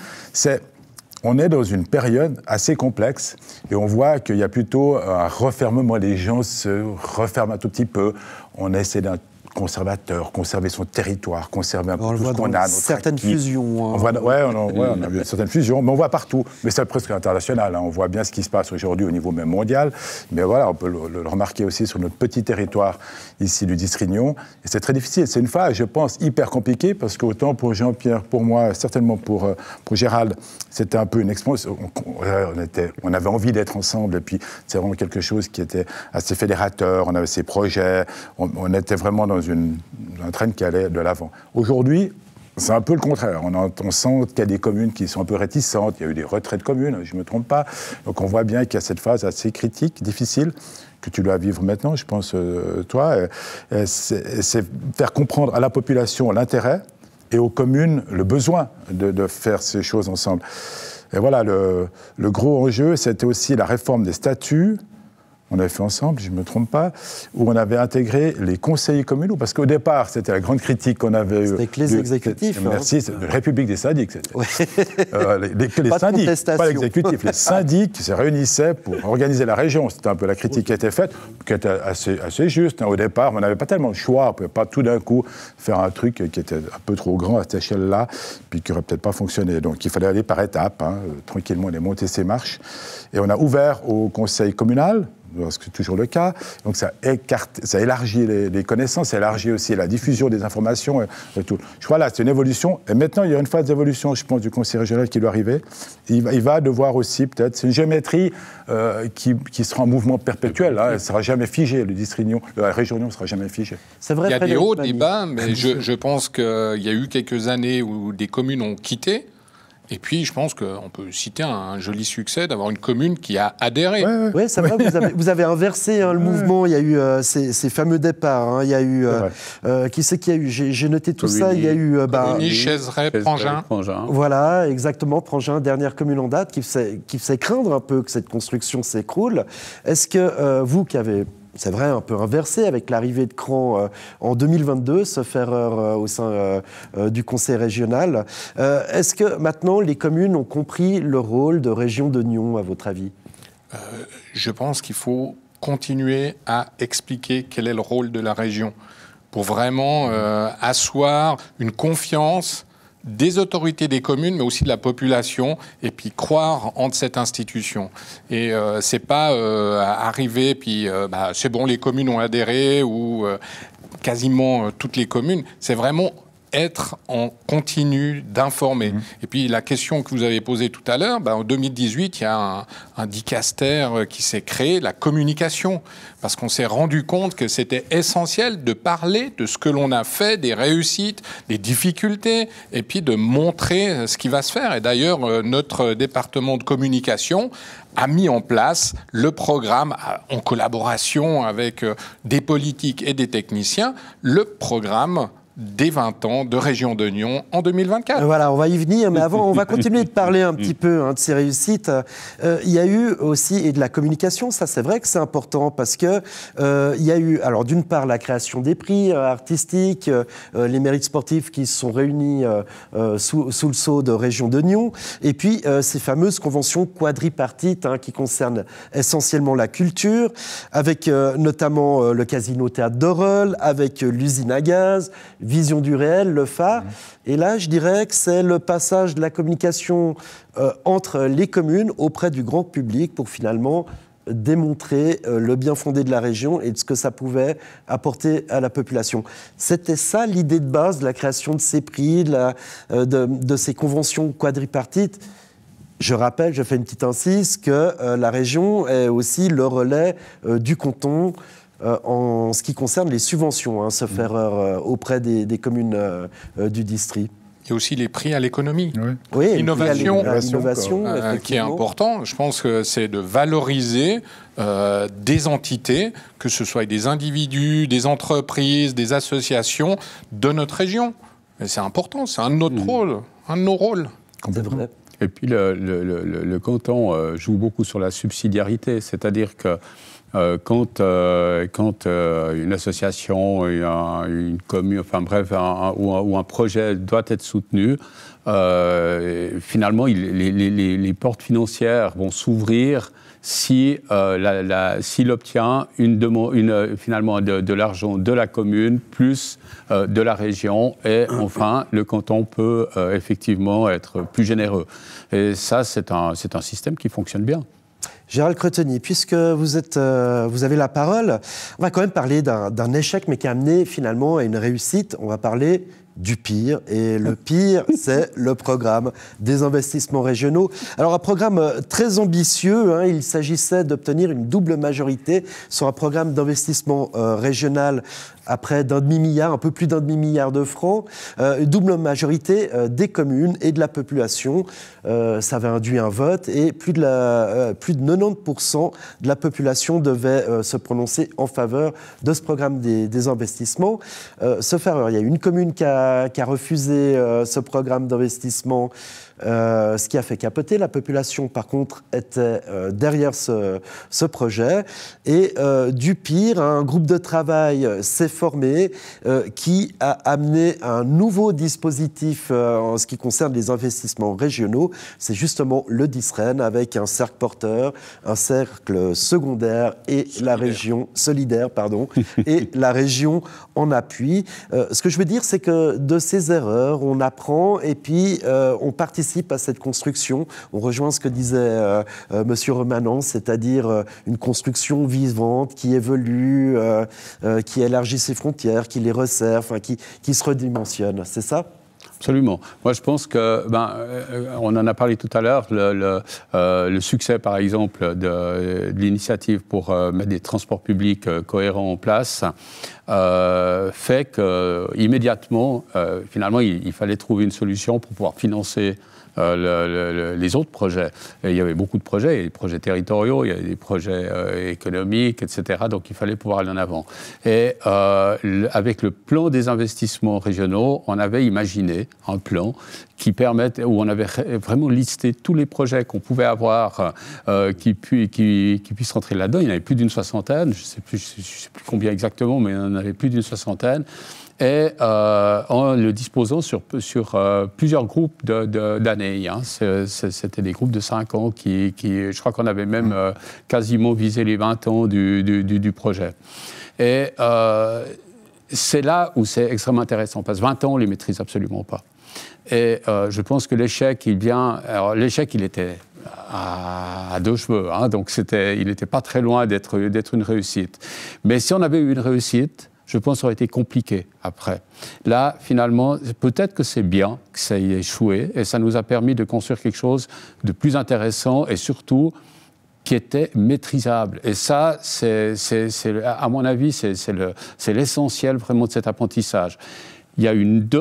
on est dans une période assez complexe et on voit qu'il y a plutôt un refermement. Les gens se referment un tout petit peu. On essaie d'un conservateur, conserver son territoire, conserver un peu tout ce qu'on a. Certaines fusions. On a vu certaines fusions, mais on voit partout. Mais c'est presque international. On voit bien ce qui se passe aujourd'hui au niveau même mondial. Mais voilà, on peut le remarquer aussi sur notre petit territoire ici du Distrignon. Et c'est très difficile. C'est une phase, je pense, hyper compliquée parce qu'autant pour Jean-Pierre, pour moi, certainement pour Gérald, c'était un peu une expérience. On avait envie d'être ensemble et puis c'est vraiment quelque chose qui était assez fédérateur. On avait ces projets. On était vraiment dans un train qui allait de l'avant. Aujourd'hui, c'est un peu le contraire. On sent qu'il y a des communes qui sont un peu réticentes. Il y a eu des retraits de communes, je ne me trompe pas. Donc on voit bien qu'il y a cette phase assez critique, difficile, que tu dois vivre maintenant, je pense, toi. C'est faire comprendre à la population l'intérêt et aux communes le besoin de faire ces choses ensemble. Et voilà, le gros enjeu, c'était aussi la réforme des statuts. On avait fait ensemble, je ne me trompe pas, où on avait intégré les conseillers communaux, parce qu'au départ, c'était la grande critique qu'on avait eue. C'était que les exécutifs. Merci, c'est la République des syndics. Ouais. Les syndics, pas l'exécutif, les syndics qui se réunissaient pour organiser la région. C'était un peu la critique qui était faite, qui était assez juste. Au départ, on n'avait pas tellement de choix, on ne pouvait pas tout d'un coup faire un truc qui était un peu trop grand à cette échelle-là, puis qui n'aurait peut-être pas fonctionné. Donc il fallait aller par étapes, tranquillement, et monter ces marches. Et on a ouvert au conseil communal, c'est toujours le cas. Donc ça élargit les connaissances, ça élargit aussi la diffusion des informations et tout. Je crois là, c'est une évolution. Et maintenant, il y a une phase d'évolution, je pense, du conseil régional qui doit arriver. Il va devoir aussi, peut-être, c'est une géométrie qui sera en mouvement perpétuel. Elle ne sera jamais figée. Le Distrignon, la région ne sera jamais figée. C'est vrai, il y a des hauts débats, mais je pense qu'il y a eu quelques années où des communes ont quitté. Et puis, je pense qu'on peut citer un joli succès d'avoir une commune qui a adhéré. Oui, c'est vrai, vous avez inversé le mouvement. Il y a eu ces fameux départs. Il y a eu... qui c'est qu'il y a eu? J'ai noté tout ça. Il y a eu... Chaiseray, Prangin. Voilà, exactement. Prangin, dernière commune en date, qui faisait craindre un peu que cette construction s'écroule. Est-ce que vous qui avez... C'est vrai, un peu inversé avec l'arrivée de Cran en 2022, sauf erreur au sein du conseil régional. Est-ce que maintenant les communes ont compris le rôle de région de Nyon, à votre avis? Je pense qu'il faut continuer à expliquer quel est le rôle de la région pour vraiment asseoir une confiance des autorités des communes, mais aussi de la population, et puis croire en cette institution. Et c'est pas arriver, puis c'est bon, les communes ont adhéré, ou quasiment toutes les communes. C'est vraiment être en continu d'informer. Et puis la question que vous avez posée tout à l'heure, en 2018, il y a un dicaster qui s'est créé, la communication, parce qu'on s'est rendu compte que c'était essentiel de parler de ce que l'on a fait, des réussites, des difficultés, et puis de montrer ce qui va se faire. Et d'ailleurs, notre département de communication a mis en place le programme, en collaboration avec des politiques et des techniciens, le programme des 20 ans de Région de Nyon en 2024. Voilà, on va y venir, mais avant, on va continuer de parler un petit peu de ces réussites. Il y a eu aussi, et de la communication, ça c'est vrai que c'est important, parce que il y a eu, alors d'une part, la création des prix artistiques, les mérites sportifs qui se sont réunis sous le sceau de Région de Nyon, et puis ces fameuses conventions quadripartites qui concernent essentiellement la culture, avec notamment le Casino Théâtre d'Orel, avec l'usine à gaz, Vision du réel, le phare. Et là, je dirais que c'est le passage de la communication entre les communes auprès du grand public pour finalement démontrer le bien fondé de la région et de ce que ça pouvait apporter à la population. C'était ça l'idée de base de la création de ces prix, de ces conventions quadripartites. Je rappelle, je fais une petite incise, que la région est aussi le relais du canton en ce qui concerne les subventions, sauf erreur, auprès des communes du district. Il y a aussi les prix à l'économie. Oui, l'innovation qui est important. Je pense que c'est de valoriser des entités, que ce soit des individus, des entreprises, des associations de notre région. Et c'est important, c'est un de nos rôles. C'est vrai. Et puis le canton joue beaucoup sur la subsidiarité, c'est-à-dire que quand une association, une commune, enfin bref, ou un projet doit être soutenu, finalement, les portes financières vont s'ouvrir s'il obtient finalement de l'argent de la commune plus de la région, et enfin le canton peut effectivement être plus généreux. Et ça, c'est un système qui fonctionne bien. Gérald Cretonnier, puisque vous avez la parole, on va quand même parler d'un échec, mais qui a amené finalement à une réussite. On va parler du pire. Et le pire, c'est le programme des investissements régionaux. Alors, un programme très ambitieux. Il s'agissait d'obtenir une double majorité sur un programme d'investissement régional à près d'un demi-milliard, un peu plus d'un demi-milliard de francs, une double majorité des communes et de la population. Ça avait induit un vote et plus de 90% de la population devait se prononcer en faveur de ce programme des investissements. Sauf erreur, il y a une commune qui a refusé ce programme d'investissement, ce qui a fait capoter. La population, par contre, était derrière ce projet. Et du pire, un groupe de travail s'est formé qui a amené un nouveau dispositif en ce qui concerne les investissements régionaux. C'est justement le DISREN, avec un cercle porteur, un cercle secondaire et la région solidaire, et la région en appui. Ce que je veux dire, c'est que de ces erreurs, on apprend et puis on participe à cette construction. On rejoint ce que disait Monsieur Romanant, c'est-à-dire une construction vivante qui évolue, qui élargit ses frontières, qui les resserre, enfin, qui se redimensionne. C'est ça ? Absolument. Moi, je pense que, on en a parlé tout à l'heure, le succès, par exemple, de l'initiative pour mettre des transports publics cohérents en place fait qu'immédiatement, finalement, il fallait trouver une solution pour pouvoir financer les autres projets. Et il y avait beaucoup de projets, il y a des projets territoriaux, il y a des projets économiques, etc. Donc il fallait pouvoir aller en avant. Et avec le plan des investissements régionaux, on avait imaginé un plan qui permette, où on avait vraiment listé tous les projets qu'on pouvait avoir qui puissent rentrer là-dedans. Il y en avait plus d'une soixantaine, je ne sais plus combien exactement, mais il y en avait plus d'une soixantaine. Et en le disposant sur plusieurs groupes d'années. C'était des groupes de 5 ans qui je crois qu'on avait même quasiment visé les 20 ans du projet. Et c'est là où c'est extrêmement intéressant, parce que 20 ans, on ne les maîtrise absolument pas. Et je pense que l'échec, il était à deux cheveux, donc il n'était pas très loin d'être une réussite. Mais si on avait eu une réussite, je pense que ça aurait été compliqué après. Là, finalement, peut-être que c'est bien que ça ait échoué, et ça nous a permis de construire quelque chose de plus intéressant, et surtout qui était maîtrisable. Et ça, à mon avis, c'est l'essentiel vraiment de cet apprentissage. Il y a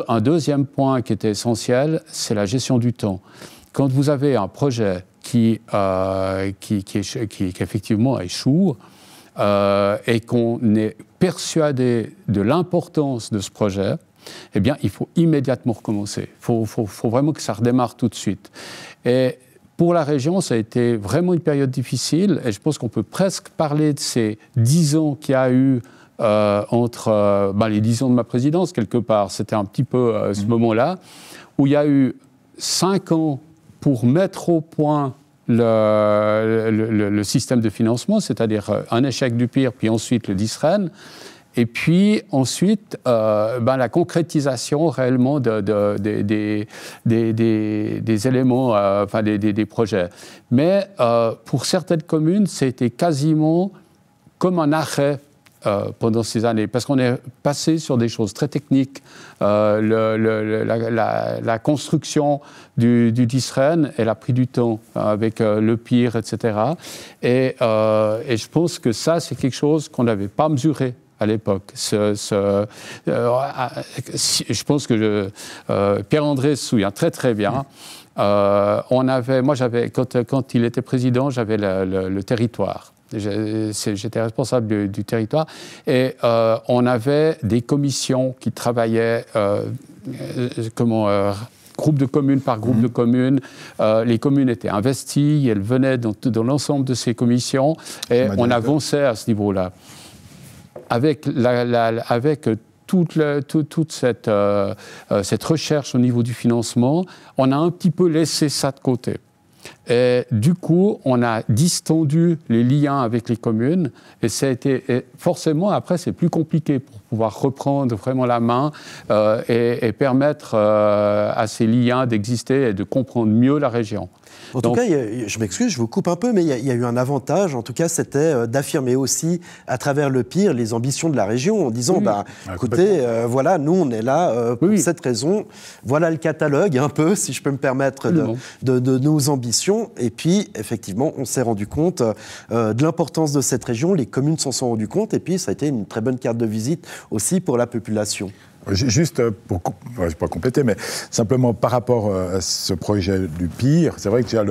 un deuxième point qui était essentiel, c'est la gestion du temps. Quand vous avez un projet qui effectivement échoue, et qu'on est persuadé de l'importance de ce projet, eh bien, il faut immédiatement recommencer. Il faut vraiment que ça redémarre tout de suite. Et pour la région, ça a été vraiment une période difficile, et je pense qu'on peut presque parler de ces 10 ans qu'il y a eu entre les 10 ans de ma présidence, quelque part. C'était un petit peu ce moment-là, où il y a eu 5 ans pour mettre au point le système de financement, c'est-à-dire un échec du PIR, puis ensuite le DISREN, et puis ensuite la concrétisation réellement des éléments, des projets. Mais pour certaines communes, c'était quasiment comme un arrêt pendant ces années, parce qu'on est passé sur des choses très techniques. La construction du DISREN, elle a pris du temps avec le PIR, etc. Et je pense que ça, c'est quelque chose qu'on n'avait pas mesuré à l'époque. Je pense que Pierre-André se souvient très très bien. Moi, quand il était président, j'avais le territoire. J'étais responsable du territoire, et on avait des commissions qui travaillaient groupe de communes par groupe de communes. Les communes étaient investies, elles venaient dans l'ensemble de ces commissions, et on avançait à ce niveau-là. Avec toute cette recherche au niveau du financement, on a un petit peu laissé ça de côté. Et du coup, on a distendu les liens avec les communes, et forcément, après, c'est plus compliqué pour pouvoir reprendre vraiment la main et permettre à ces liens d'exister et de comprendre mieux la région. En tout cas, je m'excuse, je vous coupe un peu, mais il y a eu un avantage, en tout cas, c'était d'affirmer aussi, à travers le PIR, les ambitions de la région, en disant, écoutez, voilà, nous, on est là pour cette raison, voilà le catalogue, un peu, si je peux me permettre, de nos ambitions, et puis, effectivement, on s'est rendu compte de l'importance de cette région, les communes s'en sont rendues compte, et puis, ça a été une très bonne carte de visite aussi pour la population. Juste pour, je ne vais pas compléter, mais simplement par rapport à ce projet du PIR, c'est vrai que déjà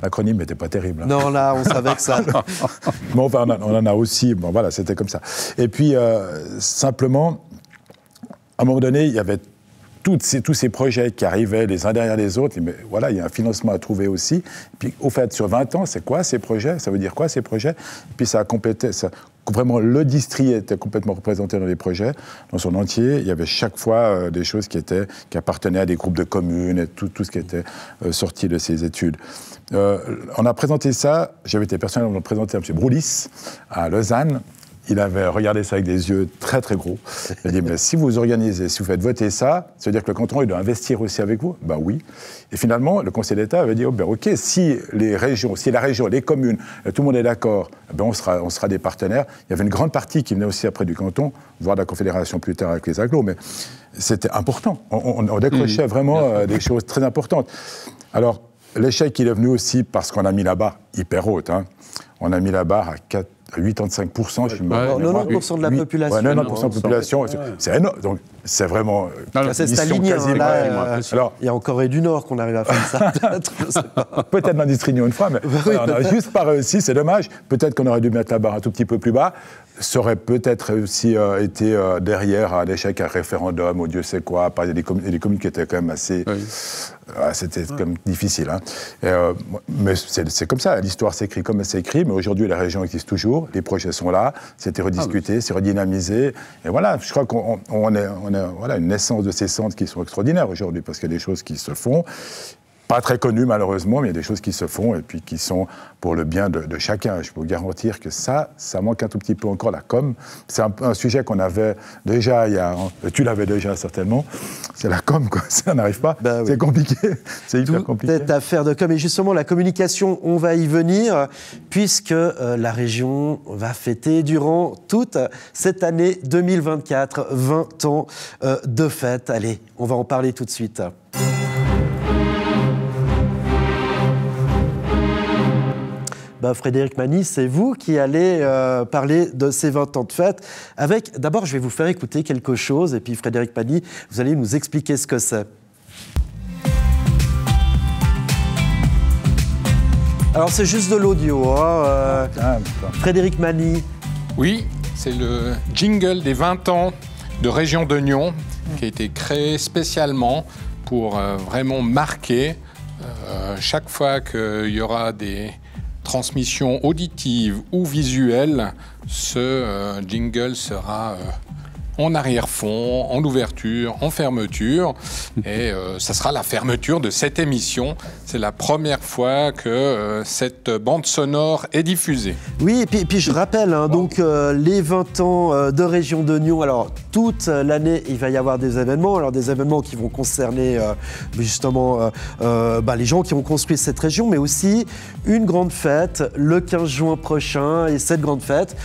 l'acronyme n'était pas terrible. Hein. Non, là, on savait que ça... Bon, enfin, on en a aussi, bon voilà, c'était comme ça. Et puis, simplement, à un moment donné, il y avait tous ces projets qui arrivaient les uns derrière les autres, mais voilà, il y a un financement à trouver aussi. Et puis, au fait, sur 20 ans, c'est quoi ces projets? Ça veut dire quoi ces projets? Et puis, ça a complété... Vraiment, le district était complètement représenté dans les projets, dans son entier. Il y avait chaque fois des choses qui appartenaient à des groupes de communes, et tout ce qui était sorti de ces études. On a présenté ça, j'avais été personnellement présenté à M. Broulis, à Lausanne. Il avait regardé ça avec des yeux très très gros. Il a dit, mais si vous organisez, si vous faites voter ça, ça veut dire que le canton il doit investir aussi avec vous? Ben oui. Et finalement, le Conseil d'État avait dit, ok, si la région, les communes, tout le monde est d'accord, ben on sera des partenaires. Il y avait une grande partie qui venait aussi après du canton, voire de la Confédération plus tard avec les agglos, mais c'était important. On décrochait vraiment des choses très importantes. Alors, l'échec, il est venu aussi parce qu'on a mis la barre hyper haute. Hein. On a mis la barre à 85%, je me 90% de la population. Ouais, 90% de la population, c'est énorme. Donc, c'est vraiment c'est la ligne, alors, il y a en Corée du Nord qu'on arrive à faire ça, peut-être, je sais pas. Peut-être dans District une fois, mais on n'a juste pas réussi, c'est dommage. Peut-être qu'on aurait dû mettre la barre un tout petit peu plus bas. Ça aurait peut-être aussi été derrière un échec à référendum ou Dieu sait quoi. Il y a des communes qui étaient quand même assez... c'était quand même difficile. Hein. Mais c'est comme ça, l'histoire s'écrit comme elle s'écrit, mais aujourd'hui la région existe toujours, les projets sont là, c'était rediscuté, c'est redynamisé. Et voilà, je crois qu'on a une naissance de ces centres qui sont extraordinaires aujourd'hui, parce qu'il y a des choses qui se font. pas très connu malheureusement, mais il y a des choses qui se font et puis qui sont pour le bien de chacun. Je peux vous garantir que ça manque un tout petit peu encore, la com. C'est un sujet qu'on avait déjà, tu l'avais déjà certainement, c'est la com, quoi. Ça n'arrive pas, oui. C'est compliqué, c'est hyper compliqué. Cette affaire de com, et justement la communication, on va y venir, puisque la région va fêter durant toute cette année 2024, 20 ans de fête. Allez, on va en parler tout de suite. Frédéric Mani, c'est vous qui allez parler de ces 20 ans de fête. D'abord, je vais vous faire écouter quelque chose, et puis Frédéric Mani, vous allez nous expliquer ce que c'est. Alors, c'est juste de l'audio, hein, Frédéric Mani. Oui, c'est le jingle des 20 ans de Région de Nyon qui a été créé spécialement pour vraiment marquer chaque fois qu'il y aura des transmissions auditives ou visuelles, ce jingle sera en arrière-fond, en ouverture, en fermeture. Et ça sera la fermeture de cette émission. C'est la première fois que cette bande sonore est diffusée. Oui, et puis je rappelle, donc les 20 ans de Région de Nyon. Alors, toute l'année, il va y avoir des événements. Alors, des événements qui vont concerner justement les gens qui ont construit cette région, mais aussi une grande fête le 15 juin prochain. Et cette grande fête,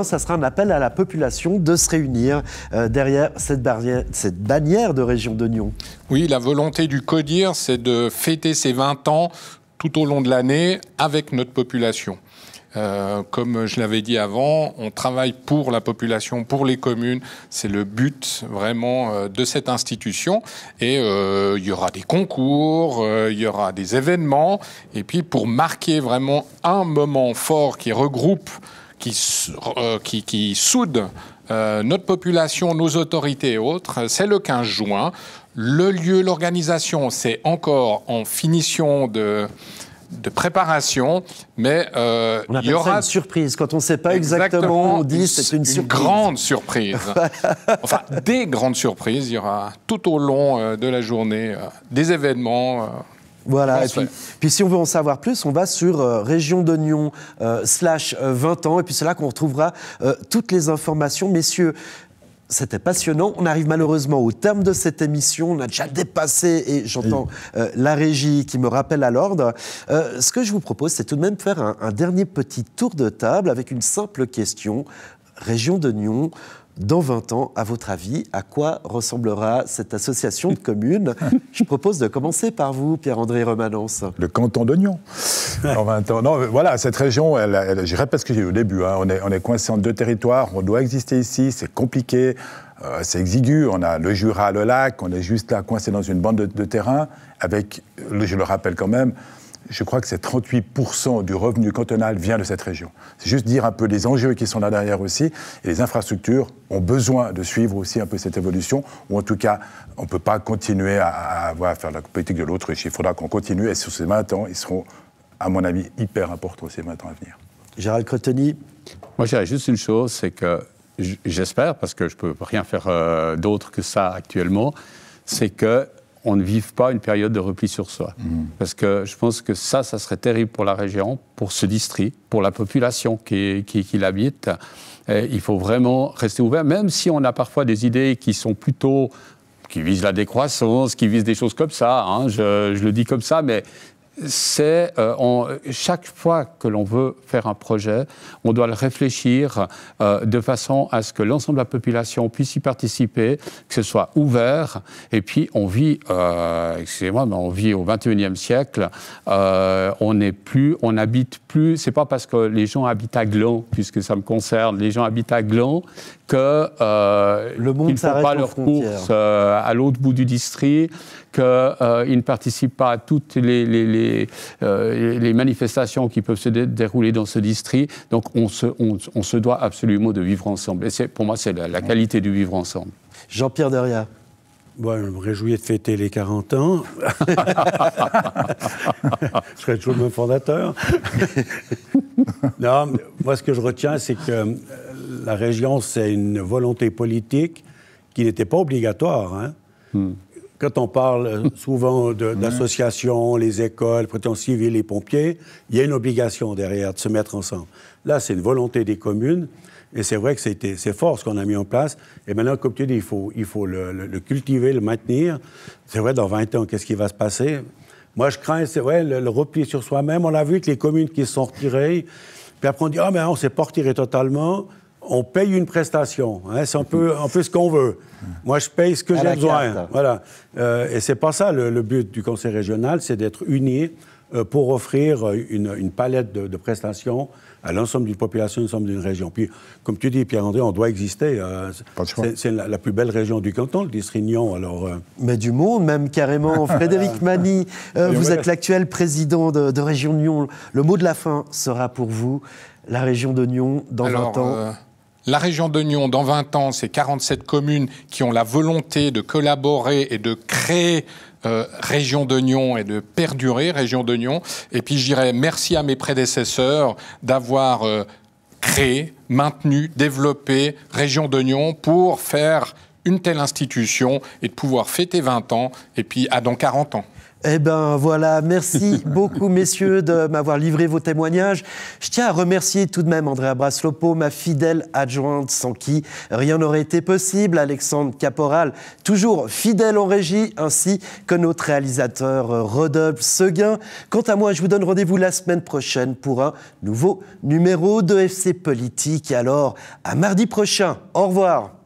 ça sera un appel à la population de se réunir derrière cette bannière de Région de Nyon. Oui, la volonté du CODIR, c'est de fêter ces 20 ans tout au long de l'année avec notre population. Comme je l'avais dit avant, on travaille pour la population, pour les communes. C'est le but vraiment de cette institution. Et il y aura des concours, il y aura des événements. Et puis pour marquer vraiment un moment fort qui regroupe, qui soude notre population, nos autorités et autres, c'est le 15 juin. Le lieu, l'organisation, c'est encore en finition de préparation, mais il y aura une surprise. Quand on ne sait pas exactement, on dit c'est une surprise. Une grande surprise. Enfin, des grandes surprises. Il y aura tout au long de la journée des événements. Voilà, et puis si on veut en savoir plus, on va sur Région de Nyon /20 ans, et puis c'est là qu'on retrouvera toutes les informations. Messieurs, c'était passionnant. On arrive malheureusement au terme de cette émission. On a déjà dépassé, et j'entends la régie qui me rappelle à l'ordre. Ce que je vous propose, c'est tout de même faire un dernier petit tour de table avec une simple question. Région de Nyon, dans 20 ans, à votre avis, à quoi ressemblera cette association de communes? Je propose de commencer par vous, Pierre-André Remanence. Le canton de Nyon, dans 20 ans. Non, voilà, cette région, je répète ce que j'ai dit au début, hein, on est coincé entre deux territoires, on doit exister ici, c'est compliqué, c'est exigu, on a le Jura, le lac, on est juste là coincé dans une bande de terrain, avec, je le rappelle quand même, je crois que c'est 38% du revenu cantonal vient de cette région. C'est juste dire un peu les enjeux qui sont là derrière aussi. Et les infrastructures ont besoin de suivre aussi un peu cette évolution. Ou en tout cas, on ne peut pas continuer à faire la politique de l'autruche. Il faudra qu'on continue. Et sur ces 20 ans, ils seront, à mon avis, hyper importants ces 20 ans à venir. Gérald Cretonny. Moi, je dirais juste une chose, c'est que j'espère, parce que je ne peux rien faire d'autre que ça actuellement, c'est que on ne vive pas une période de repli sur soi. Parce que je pense que ça serait terrible pour la région, pour ce district, pour la population qui l'habite. Il faut vraiment rester ouvert, même si on a parfois des idées qui sont plutôt, qui visent la décroissance, qui visent des choses comme ça, hein, je le dis comme ça, mais c'est chaque fois que l'on veut faire un projet, on doit le réfléchir de façon à ce que l'ensemble de la population puisse y participer, que ce soit ouvert. Et puis on vit, excusez-moi, mais on vit au XXIe siècle. On n'habite plus. C'est pas parce que les gens habitent à Gland, puisque ça me concerne, les gens habitent à Gland que le monde ils ne font pas leurs courses à l'autre bout du district, qu'ils ne participent pas à toutes les manifestations qui peuvent se dérouler dans ce district. Donc on se doit absolument de vivre ensemble. Et pour moi, c'est la qualité du vivre ensemble. Jean-Pierre Deria. Bon, je me réjouis de fêter les 40 ans. Je serai toujours le même fondateur. Non, moi, ce que je retiens, c'est que la région, c'est une volonté politique qui n'était pas obligatoire. Hein. quand on parle souvent d'associations, les écoles, protection civile, les pompiers, il y a une obligation derrière de se mettre ensemble. Là, c'est une volonté des communes. Et c'est vrai que c'est fort ce qu'on a mis en place. Et maintenant, comme tu dis, il faut le cultiver, le maintenir. C'est vrai, dans 20 ans, qu'est-ce qui va se passer? Moi, je crains, c'est vrai, le repli sur soi-même. On a vu que les communes qui se sont retirées, puis après on dit, ah, mais on ne s'est pas retiré totalement. On paye une prestation. Hein, c'est un peu ce qu'on veut. Moi, je paye ce que j'ai besoin. Voilà. Et c'est pas ça le but du Conseil régional, c'est d'être unis pour offrir une palette de prestations à l'ensemble d'une population, à l'ensemble d'une région. Puis, comme tu dis, Pierre-André, on doit exister. C'est la plus belle région du canton, le Distrignon. Alors, Mais du monde, même carrément. Frédéric Mani, vous êtes l'actuel président de Région de Nyon. Le mot de la fin sera pour vous, la région de Nyon, dans 20 ans. La région de Nyon, dans 20 ans, c'est 47 communes qui ont la volonté de collaborer et de créer Région de Nyon et de perdurer Région de Nyon. Et puis je dirais merci à mes prédécesseurs d'avoir créé, maintenu, développé Région de Nyon pour faire une telle institution et de pouvoir fêter 20 ans et puis dans 40 ans. Eh bien voilà, merci beaucoup messieurs de m'avoir livré vos témoignages. Je tiens à remercier tout de même Andrea Braslopo, ma fidèle adjointe sans qui rien n'aurait été possible, Alexandre Caporal, toujours fidèle en régie, ainsi que notre réalisateur Rodolphe Seguin. Quant à moi, je vous donne rendez-vous la semaine prochaine pour un nouveau numéro de FC Politique. Alors, à mardi prochain. Au revoir.